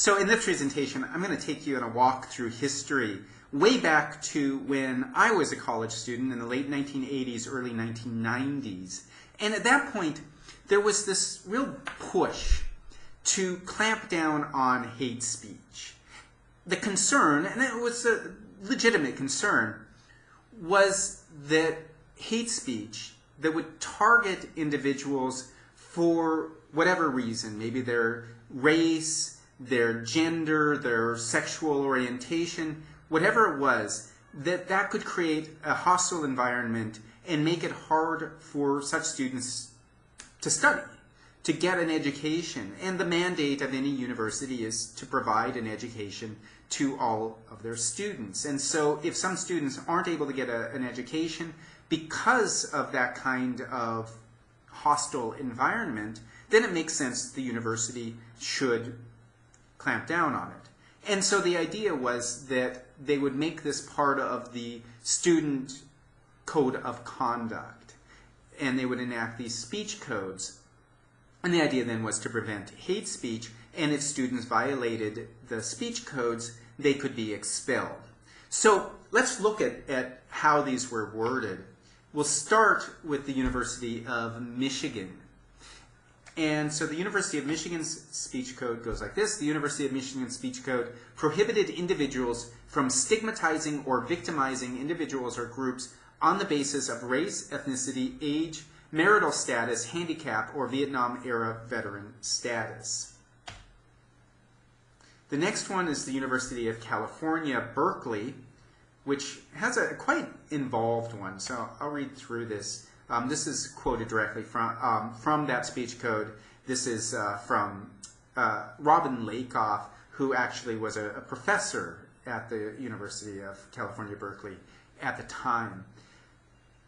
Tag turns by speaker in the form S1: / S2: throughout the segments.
S1: So in this presentation, I'm going to take you on a walk through history way back to when I was a college student in the late 1980s, early 1990s. And at that point, there was this real push to clamp down on hate speech. The concern, and it was a legitimate concern, was that hate speech that would target individuals for whatever reason, maybe their race, their gender, their sexual orientation, whatever it was, that could create a hostile environment and make it hard for such students to study, to get an education. And the mandate of any university is to provide an education to all of their students. And so if some students aren't able to get an education because of that kind of hostile environment, then it makes sense the university should clamp down on it. And so the idea was that they would make this part of the student code of conduct, and they would enact these speech codes. And the idea then was to prevent hate speech, and if students violated the speech codes, they could be expelled. So let's look at how these were worded. We'll start with the University of Michigan. And so the University of Michigan's speech code goes like this. The University of Michigan speech code prohibited individuals from stigmatizing or victimizing individuals or groups on the basis of race, ethnicity, age, marital status, handicap, or Vietnam-era veteran status. The next one is the University of California, Berkeley, which has a quite involved one. So I'll read through this. This is quoted directly from that speech code. This is from Robin Lakoff, who actually was a professor at the University of California, Berkeley at the time.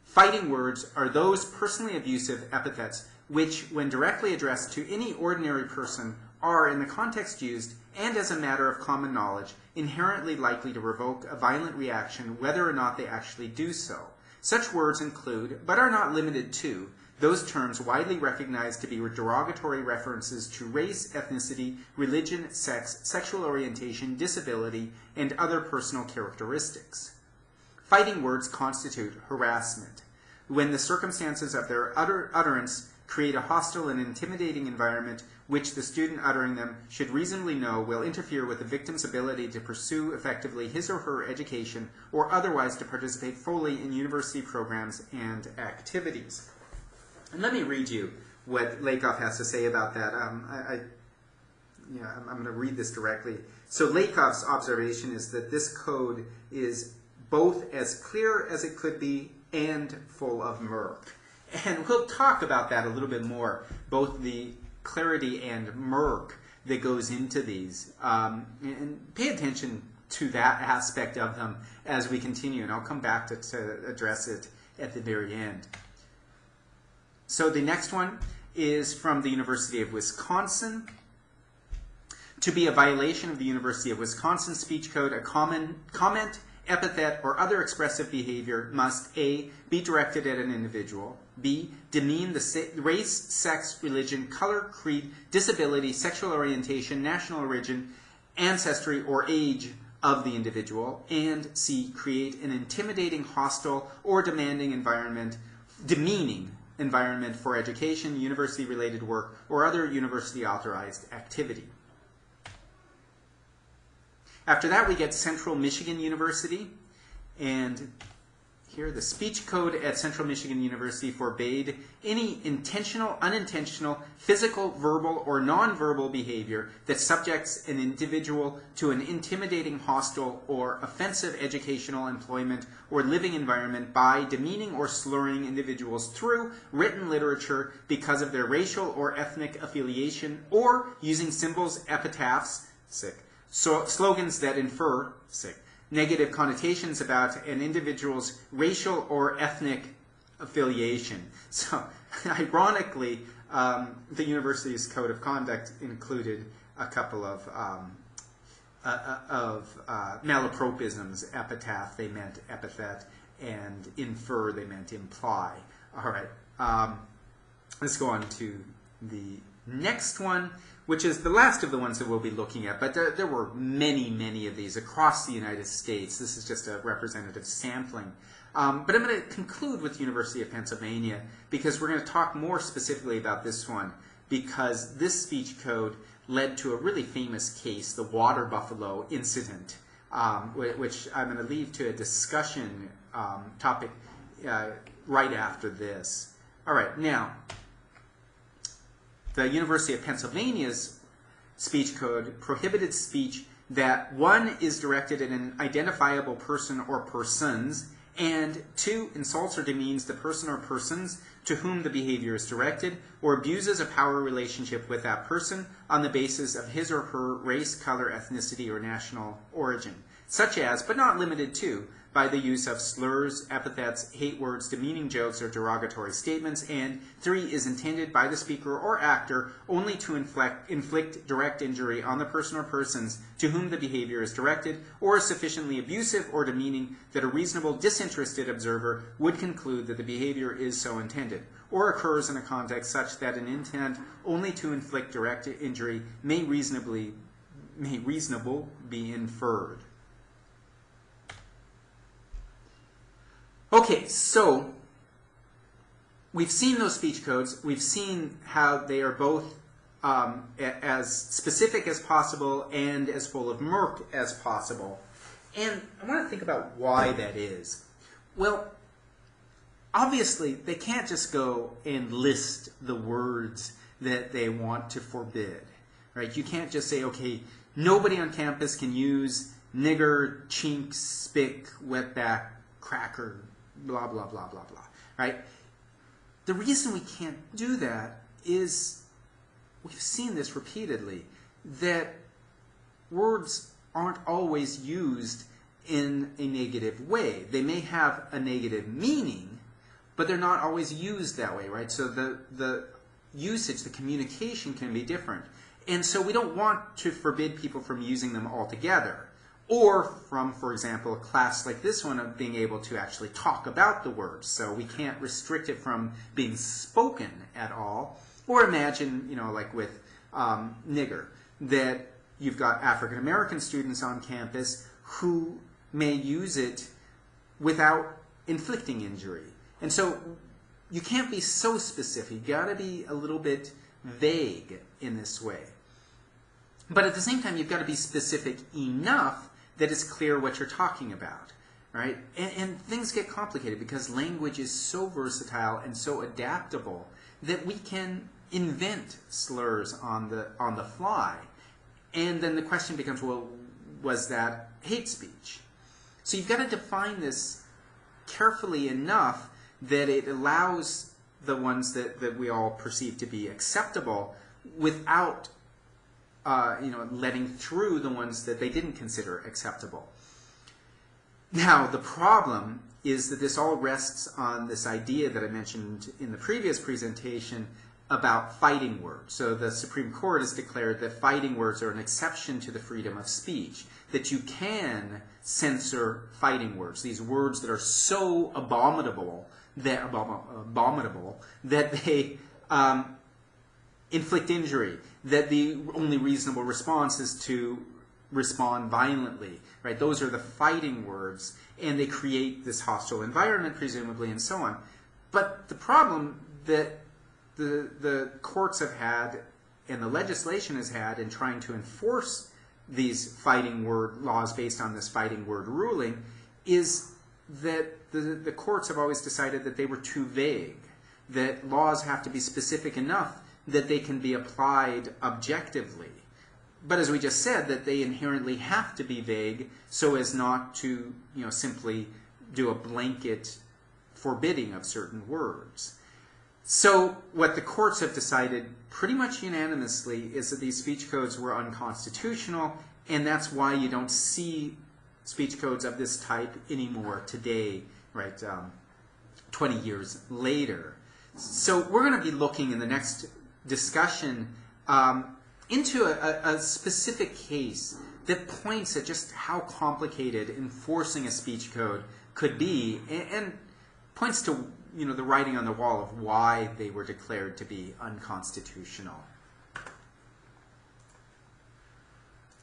S1: Fighting words are those personally abusive epithets which, when directly addressed to any ordinary person, are, in the context used and as a matter of common knowledge, inherently likely to provoke a violent reaction whether or not they actually do so. Such words include, but are not limited to, those terms widely recognized to be derogatory references to race, ethnicity, religion, sex, sexual orientation, disability, and other personal characteristics. Fighting words constitute harassment when the circumstances of their utterance create a hostile and intimidating environment which the student uttering them should reasonably know will interfere with the victim's ability to pursue effectively his or her education or otherwise to participate fully in university programs and activities. And let me read you what Lakoff has to say about that. I'm going to read this directly. So Lakoff's observation is that this code is both as clear as it could be and full of murk. And we'll talk about that a little bit more, both the clarity and murk that goes into these. And pay attention to that aspect of them as we continue, and I'll come back to address it at the very end. So the next one is from the University of Wisconsin. To be a violation of the University of Wisconsin speech code, a comment, epithet, or other expressive behavior must A, be directed at an individual, B, demean the race, sex, religion, color, creed, disability, sexual orientation, national origin, ancestry, or age of the individual, and C, create an intimidating, hostile, or demeaning environment for education, university-related work, or other university-authorized activity. After that, we get Central Michigan University, and here the speech code at Central Michigan University forbade any intentional, unintentional, physical, verbal, or nonverbal behavior that subjects an individual to an intimidating, hostile, or offensive educational, employment, or living environment by demeaning or slurring individuals through written literature because of their racial or ethnic affiliation, or using symbols, epitaphs, slogans that infer negative connotations about an individual's racial or ethnic affiliation. So, ironically, the university's code of conduct included a couple of malapropisms. Epitaph, they meant epithet, and infer, they meant imply. All right, let's go on to the next one, which is the last of the ones that we'll be looking at, but there were many, many of these across the United States. This is just a representative sampling. But I'm going to conclude with University of Pennsylvania because we're going to talk more specifically about this one, because this speech code led to a really famous case, the water buffalo incident, which I'm going to leave to a discussion topic right after this. All right, now, the University of Pennsylvania's speech code prohibited speech that, one, is directed at an identifiable person or persons, and two, insults or demeans the person or persons to whom the behavior is directed, or abuses a power relationship with that person on the basis of his or her race, color, ethnicity, or national origin, such as, but not limited to, by the use of slurs, epithets, hate words, demeaning jokes, or derogatory statements, and three, is intended by the speaker or actor only to inflict direct injury on the person or persons to whom the behavior is directed, or is sufficiently abusive or demeaning that a reasonable disinterested observer would conclude that the behavior is so intended, or occurs in a context such that an intent only to inflict direct injury may reasonably be inferred. Okay, so we've seen those speech codes. We've seen how they are both as specific as possible and as full of murk as possible. And I want to think about why that is. Well, obviously, they can't just go and list the words that they want to forbid, right? You can't just say, okay, nobody on campus can use nigger, chink, spick, wetback, cracker, blah, blah, blah, blah, blah, right? The reason we can't do that is, we've seen this repeatedly, that words aren't always used in a negative way. They may have a negative meaning, but they're not always used that way, right? So the usage, the communication can be different. And so we don't want to forbid people from using them altogether. Or from, for example, a class like this one of being able to actually talk about the words. So we can't restrict it from being spoken at all. Or imagine, like with nigger, that you've got African American students on campus who may use it without inflicting injury. And so you can't be so specific. You've got to be a little bit vague in this way. But at the same time, you've got to be specific enough that it's clear what you're talking about, right? And things get complicated because language is so versatile and so adaptable that we can invent slurs on the fly. And then the question becomes, well, was that hate speech? So you've got to define this carefully enough that it allows the ones that we all perceive to be acceptable without letting through the ones that they didn't consider acceptable. Now, the problem is that this all rests on this idea that I mentioned in the previous presentation about fighting words. So the Supreme Court has declared that fighting words are an exception to the freedom of speech, that you can censor fighting words, these words that are so abominable that they inflict injury, that the only reasonable response is to respond violently, right? Those are the fighting words, and they create this hostile environment, presumably, and so on. But the problem that the courts have had and the legislation has had in trying to enforce these fighting word laws based on this fighting word ruling is that the courts have always decided that they were too vague, that laws have to be specific enough that they can be applied objectively. But as we just said, that they inherently have to be vague so as not to simply do a blanket forbidding of certain words. So what the courts have decided pretty much unanimously is that these speech codes were unconstitutional, and that's why you don't see speech codes of this type anymore today, right, 20 years later. So we're going to be looking in the next discussion into a specific case that points at just how complicated enforcing a speech code could be, and points to the writing on the wall of why they were declared to be unconstitutional.